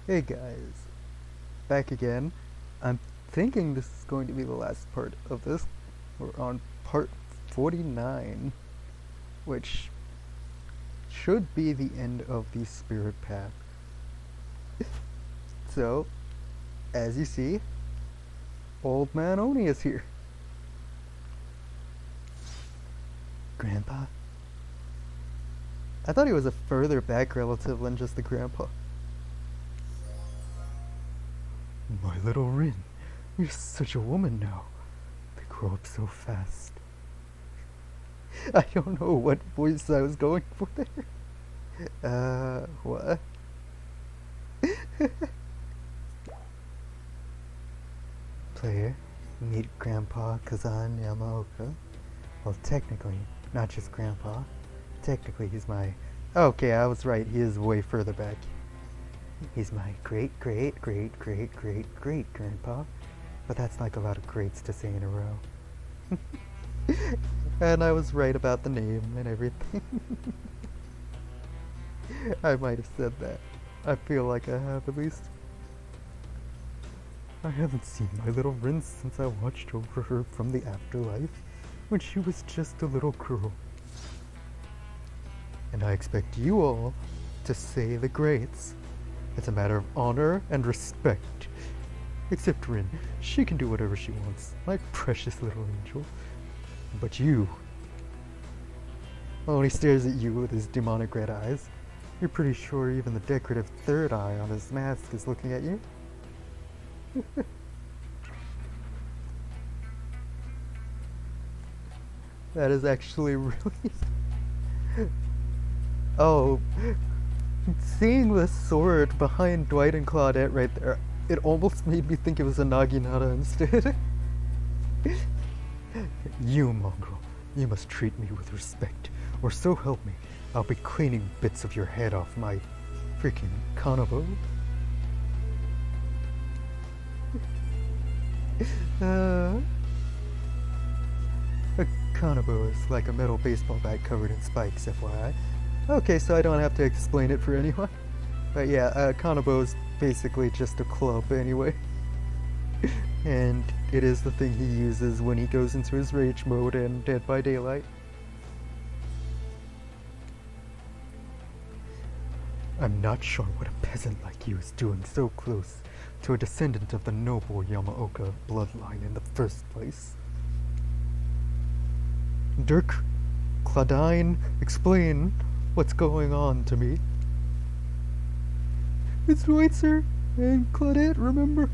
Hey guys, back again. I'm thinking this is going to be the last part of this. We're on part 49, which should be the end of the spirit path. So, as you see, Old Man Oni is here. Grandpa? I thought he was a further back relative than just the grandpa. My little Rin, you're such a woman now. They grow up so fast. I don't know what voice I was going for there. What? Player, meet Grandpa Kazan Yamaoka. Well, technically, not just Grandpa. Technically, he's my... Okay, I was right. He is way further back. He's my great grandpa. But that's like a lot of greats to say in a row. And I was right about the name and everything. I might have said that. I feel like I have at least. I haven't seen my little Rin since I watched over her from the afterlife when she was just a little girl. And I expect you all to say the greats. It's a matter of honor and respect. Except Rin, she can do whatever she wants, my precious little angel. But you... Well, when he stares at you with his demonic red eyes, you're pretty sure even the decorative third eye on his mask is looking at you. That is actually really... Oh, seeing the sword behind Dwight and Claudette right there, it almost made me think it was a Naginata instead. You, mongrel, you must treat me with respect, or so help me, I'll be cleaning bits of your head off my freaking kanabo. A kanabo is like a metal baseball bat covered in spikes, FYI. Okay, so I don't have to explain it for anyone. But yeah, kanabo is basically just a club anyway. And it is the thing he uses when he goes into his rage mode in Dead by Daylight. I'm not sure what a peasant like you is doing so close to a descendant of the noble Yamaoka bloodline in the first place. Dirk, Claudine, explain what's going on to me. It's right, sir. And Claudette, remember?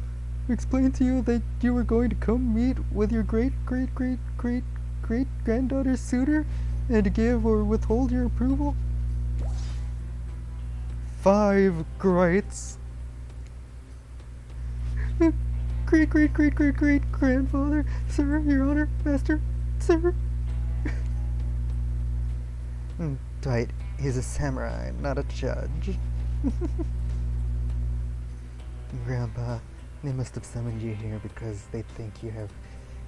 I explained to you that you were going to come meet with your great-great-great-great-granddaughter's suitor and to give or withhold your approval? 5 greats. Great-great-great-great-great-grandfather, sir, your honor, master, sir. Dwight, he's a samurai, not a judge. Grandpa, they must have summoned you here because they think you have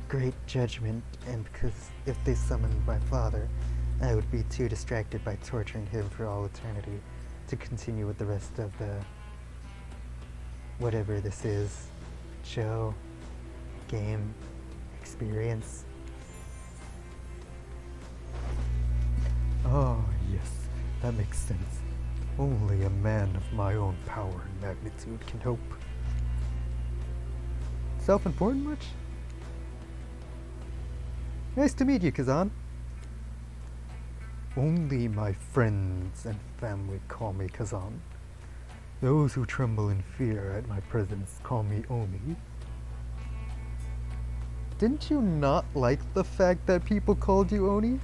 great judgment, and because if they summoned my father, I would be too distracted by torturing him for all eternity to continue with the rest of the... whatever this is. Show, game, experience. Oh, yes, that makes sense. Only a man of my own power and magnitude can hope. Self-important much? Nice to meet you, Kazan. Only my friends and family call me Kazan. Those who tremble in fear at my presence call me Omi. Didn't you not like the fact that people called you Oni?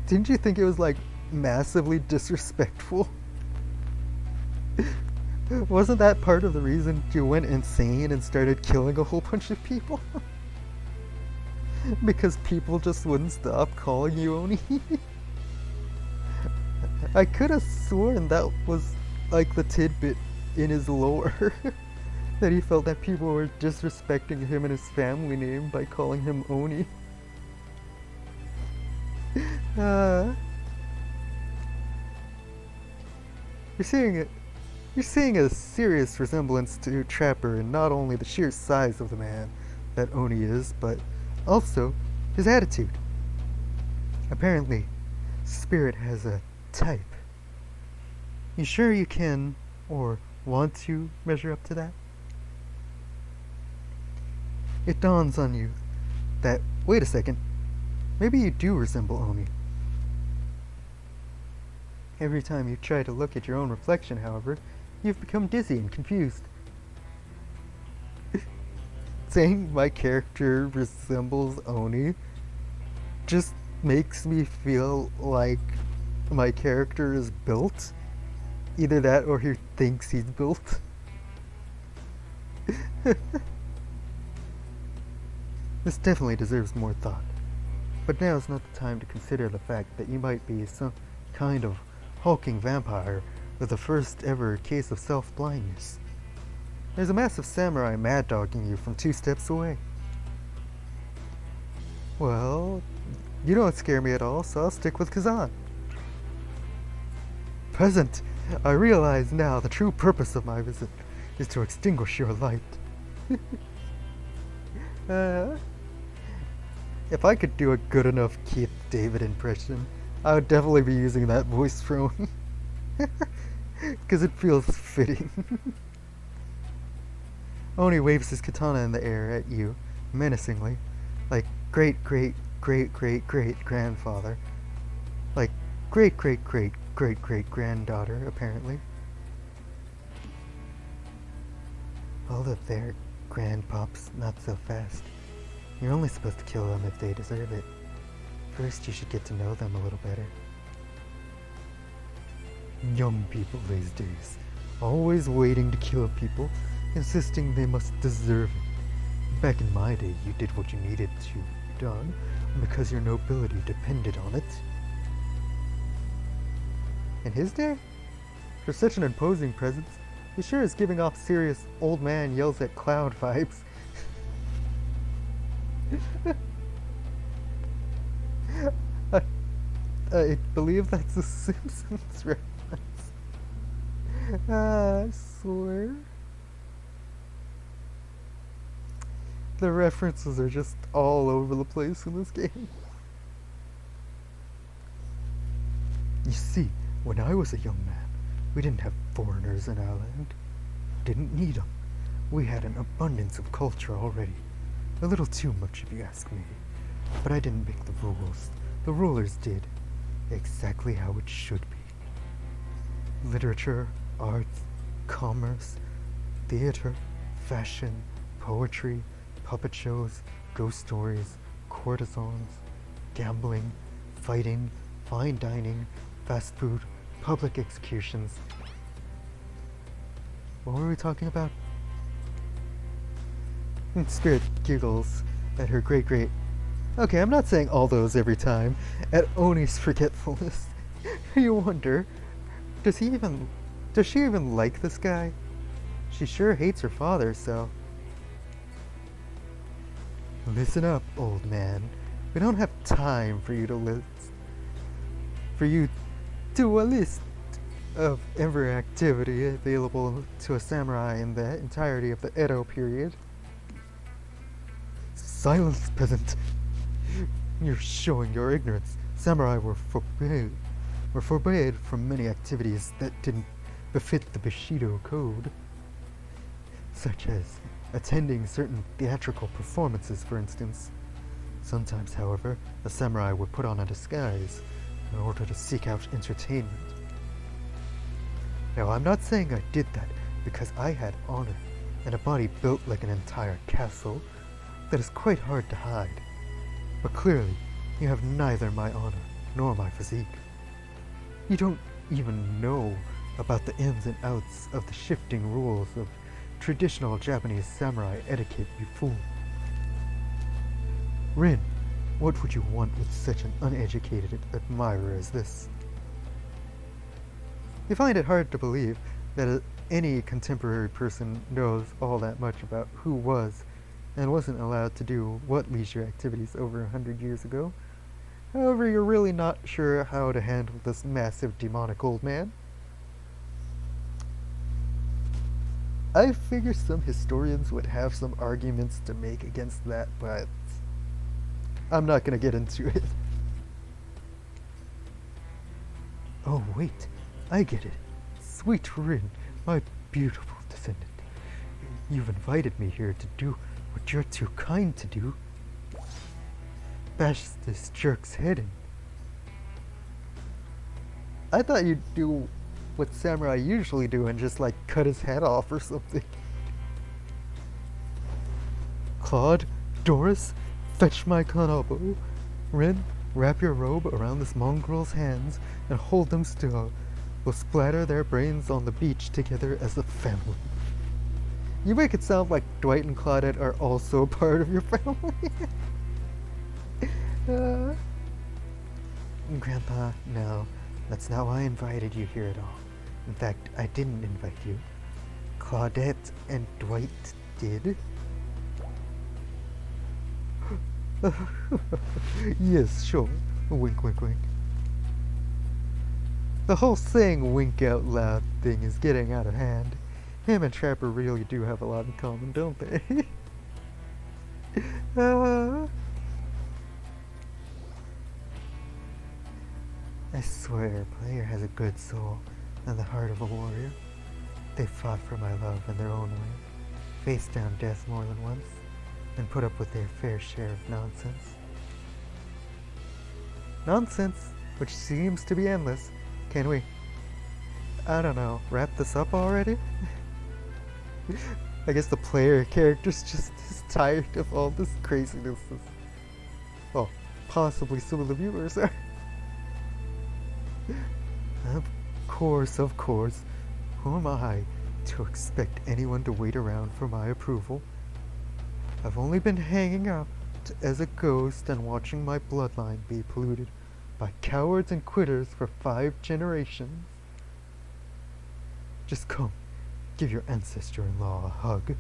Didn't you think it was, like, massively disrespectful? Wasn't that part of the reason you went insane and started killing a whole bunch of people? Because people just wouldn't stop calling you Oni? I could have sworn that was, like, the tidbit in his lore. That he felt that people were disrespecting him and his family name by calling him Oni. You're seeing it. You're seeing a serious resemblance to Trapper in not only the sheer size of the man that Oni is, but also his attitude. Apparently, Spirit has a type. You sure you can, or want to, measure up to that? It dawns on you that, wait a second, maybe you do resemble Oni. Every time you try to look at your own reflection, however, you've become dizzy and confused. Saying my character resembles Oni just makes me feel like my character is built. Either that or he thinks he's built. This definitely deserves more thought. But now is not the time to consider the fact that you might be some kind of hulking vampire with the first ever case of self-blindness. There's a massive samurai mad-dogging you from 2 steps away. Well, you don't scare me at all, so I'll stick with Kazan. Peasant, I realize now the true purpose of my visit is to extinguish your light. If I could do a good enough Keith David impression, I would definitely be using that voice tone. Because it feels fitting. Oni waves his katana in the air at you, menacingly, like great-great-great-great-great-grandfather. Like great-great-great-great-great-granddaughter, apparently. Hold up there, grandpops, not so fast. You're only supposed to kill them if they deserve it. First, you should get to know them a little better. Young people these days, always waiting to kill people, insisting they must deserve it. Back in my day, you did what you needed to done because your nobility depended on it. In his day? For such an imposing presence, he sure is giving off serious old man yells at cloud vibes. I believe that's a Simpsons reference. I swear. The references are just all over the place in this game. You see, when I was a young man, we didn't have foreigners in our land. Didn't need them. We had an abundance of culture already. A little too much if you ask me. But I didn't make the rules. The rulers did. Exactly how it should be. Literature, arts, commerce, theater, fashion, poetry, puppet shows, ghost stories, courtesans, gambling, fighting, fine dining, fast food, public executions. What were we talking about? Spirit giggles at her great. Okay, I'm not saying all those every time. At Oni's forgetfulness. You wonder, does she even like this guy? She sure hates her father, so. Listen up, old man. We don't have time for you to list. For you to a list of every activity available to a samurai in the entirety of the Edo period. Silence, peasant. You're showing your ignorance. Samurai were forbade from many activities that didn't befit the Bushido code, such as attending certain theatrical performances, for instance. Sometimes, however, a samurai would put on a disguise in order to seek out entertainment. Now, I'm not saying I did that because I had honor and a body built like an entire castle that is quite hard to hide. But clearly, you have neither my honor nor my physique. You don't even know about the ins and outs of the shifting rules of traditional Japanese samurai etiquette, you fool. Rin, what would you want with such an uneducated admirer as this? You find it hard to believe that any contemporary person knows all that much about who was and wasn't allowed to do what leisure activities over 100 years ago. However, you're really not sure how to handle this massive demonic old man. I figure some historians would have some arguments to make against that, but I'm not gonna get into it. Oh, wait, I get it. Sweet Rin, my beautiful descendant. You've invited me here to do what you're too kind to do. Bash this jerk's head in. I thought you'd do what samurai usually do and just like cut his head off or something. Claude, Doris, fetch my kanabo. Rin, wrap your robe around this mongrel's hands and hold them still. We'll splatter their brains on the beach together as a family. You make it sound like Dwight and Claudette are also part of your family. Grandpa, no. That's not why I invited you here at all. In fact, I didn't invite you. Claudette and Dwight did. Yes, sure. Wink, wink, wink. The whole saying wink out loud thing is getting out of hand. Him and Trapper really do have a lot in common, don't they? I swear, Player has a good soul and the heart of a warrior. They fought for my love in their own way, faced down death more than once, and put up with their fair share of nonsense. Nonsense, which seems to be endless. Can we, I don't know, wrap this up already? I guess the player character's just is tired of all this craziness. Well, possibly some of the viewers are. Of course. Who am I to expect anyone to wait around for my approval? I've only been hanging out as a ghost and watching my bloodline be polluted by cowards and quitters for 5 generations. Just come, give your ancestor-in-law a hug.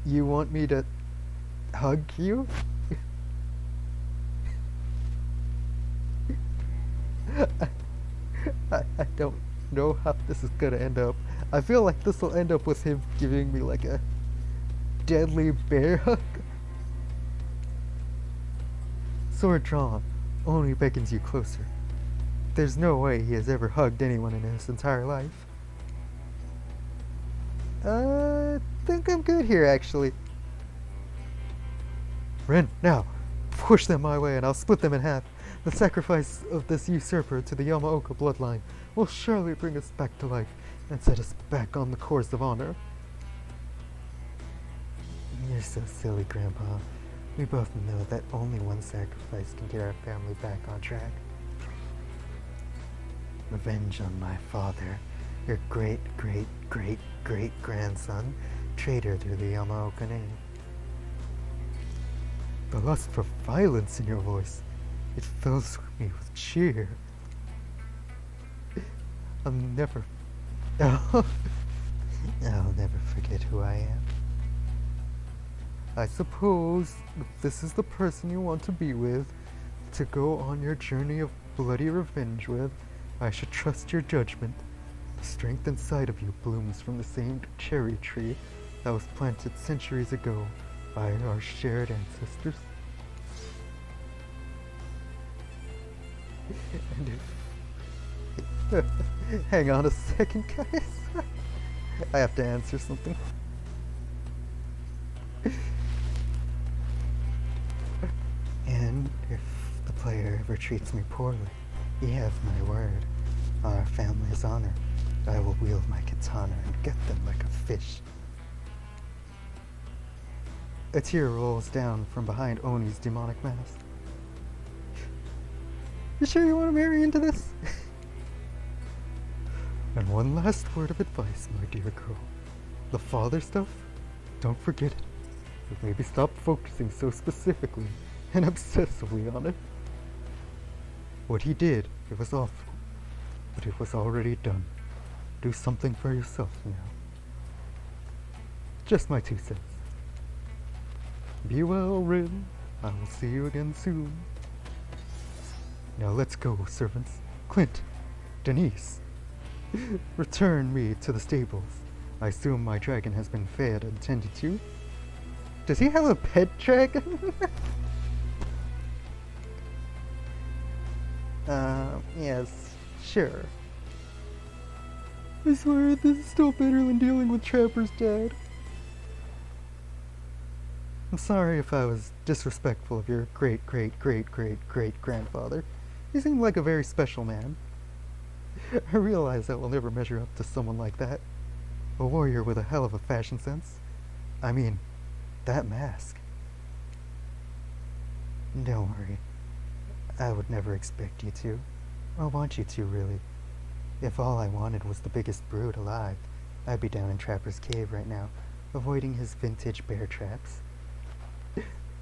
You want me to hug you? I don't know how this is gonna end up. I feel like this will end up with him giving me like a deadly bear hug. Sword drawn only beckons you closer. There's no way he has ever hugged anyone in his entire life. I think I'm good here, actually. Ren, now, push them my way and I'll split them in half. The sacrifice of this usurper to the Yamaoka bloodline will surely bring us back to life and set us back on the course of honor. You're so silly, Grandpa. We both know that only one sacrifice can get our family back on track. Revenge on my father, your great-great-great-great-grandson, traitor to the Yamaoka name. The lust for violence in your voice. It fills me with cheer. I'll never forget who I am. I suppose if this is the person you want to be with, to go on your journey of bloody revenge with, I should trust your judgment. The strength inside of you blooms from the same cherry tree that was planted centuries ago by our shared ancestors. And if... Hang on a second, guys. I have to answer something. And if the player ever treats me poorly, you have my word. On our family's honor, I will wield my katana and get them like a fish. A tear rolls down from behind Oni's demonic mask. You sure you want to marry into this? And one last word of advice, my dear girl. The father stuff? Don't forget it. But maybe stop focusing so specifically and obsessively on it. What he did, it was awful. But it was already done. Do something for yourself now. Just my 2 cents. Be well, Rin. I will see you again soon. Now let's go, servants. Clint, Denise, Return me to the stables. I assume my dragon has been fed and tended to. Does he have a pet dragon? Yes, sure. I swear this is still better than dealing with Trapper's dad. I'm sorry if I was disrespectful of your great-great-great-great-great-grandfather. He seemed like a very special man. I realize I will never measure up to someone like that. A warrior with a hell of a fashion sense. I mean, that mask. Don't worry. I would never expect you to. Or want you to, really. If all I wanted was the biggest brute alive, I'd be down in Trapper's cave right now, avoiding his vintage bear traps.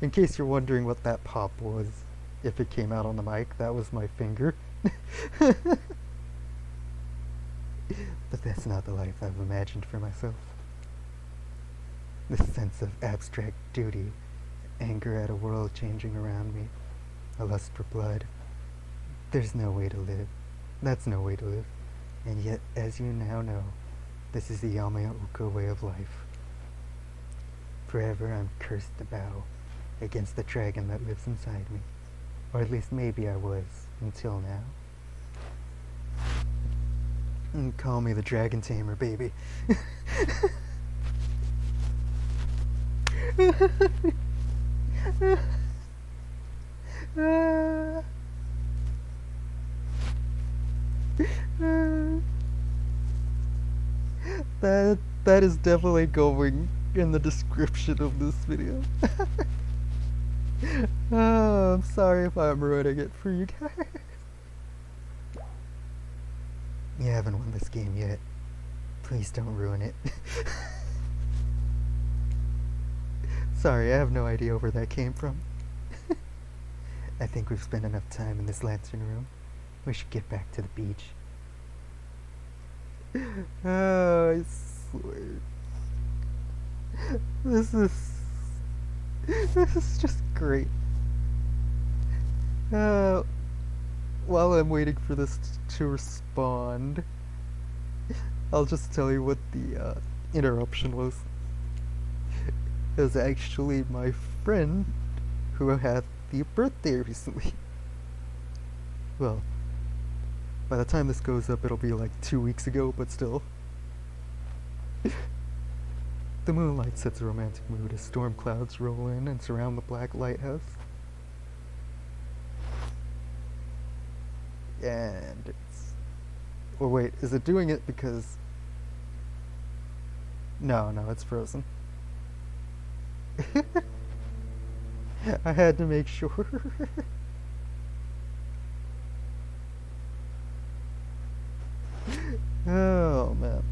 In case you're wondering what that pop was, if it came out on the mic, that was my finger. But that's not the life I've imagined for myself. This sense of abstract duty, anger at a world changing around me, a lust for blood. There's no way to live. That's no way to live. And yet, as you now know, this is the Yamauka way of life. Forever I'm cursed to bow against the dragon that lives inside me. Or at least maybe I was, until now. And call me the dragon tamer, baby. That is definitely going in the description of this video. Oh, I'm sorry if I'm ruining it for you guys. You haven't won this game yet. Please don't ruin it. Sorry, I have no idea where that came from. I think we've spent enough time in this lantern room. We should get back to the beach. Oh, I swear. This is just great. While I'm waiting for this to respond, I'll just tell you what the interruption was. It was actually my friend who had the birthday recently. Well, by the time this goes up, it'll be like 2 weeks ago, but still. The moonlight sets a romantic mood as storm clouds roll in and surround the black lighthouse. And it's... Or wait, is it doing it because... No, it's frozen. I had to make sure. Oh, man.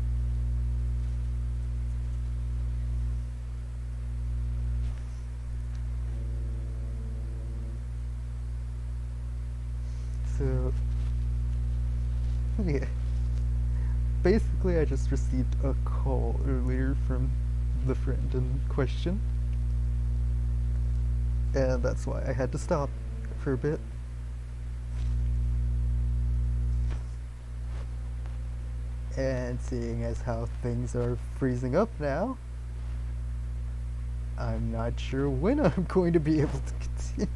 So, yeah. Basically, I just received a call earlier from the friend in question. And that's why I had to stop for a bit. And seeing as how things are freezing up now, I'm not sure when I'm going to be able to continue.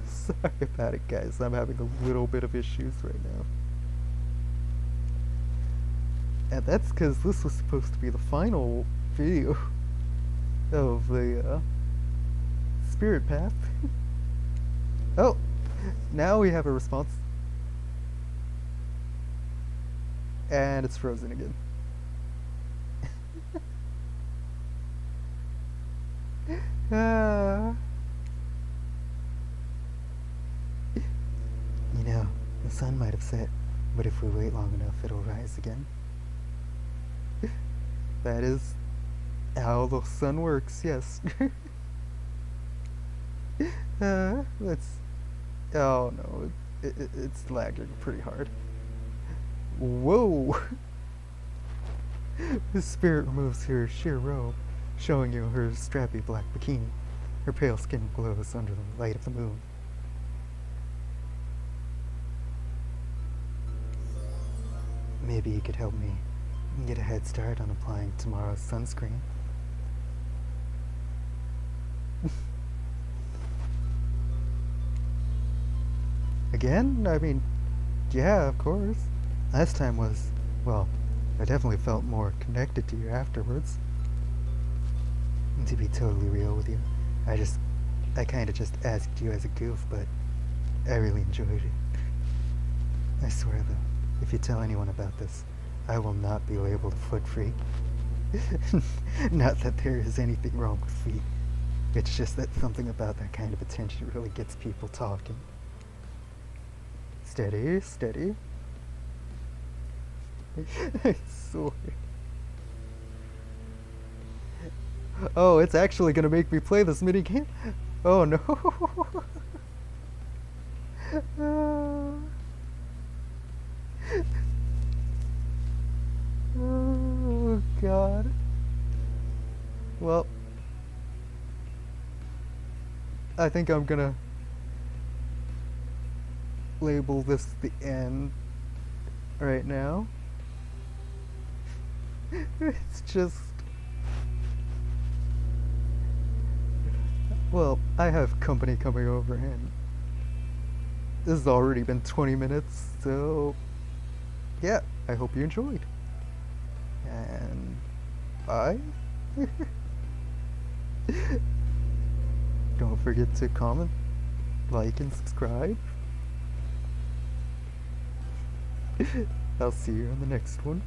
Sorry about it, guys. I'm having a little bit of issues right now. And that's because this was supposed to be the final video of the Spirit Path. Oh, now we have a response. And it's frozen again. You know, the sun might have set, but if we wait long enough, it'll rise again. That is how the sun works, yes. Let's... Oh no, it's lagging pretty hard. Whoa! The spirit removes her sheer robe, showing you her strappy black bikini. Her pale skin glows under the light of the moon. maybe you could help me get a head start on applying tomorrow's sunscreen. Again? I mean, yeah, of course. Last time was, well, I definitely felt more connected to you afterwards. And to be totally real with you, I kinda just asked you as a goof, but I really enjoyed it. I swear though, if you tell anyone about this, I will not be labeled a foot freak. Not that there is anything wrong with feet. It's just that something about that kind of attention really gets people talking. Steady, steady. I swear. Oh, it's actually gonna make me play this minigame? Oh no. Oh god. Well, I think I'm gonna label this the end right now. It's just, well, I have company coming over and this has already been 20 minutes, so yeah, I hope you enjoyed. And bye. Don't forget to comment, like, and subscribe. I'll see you in the next one.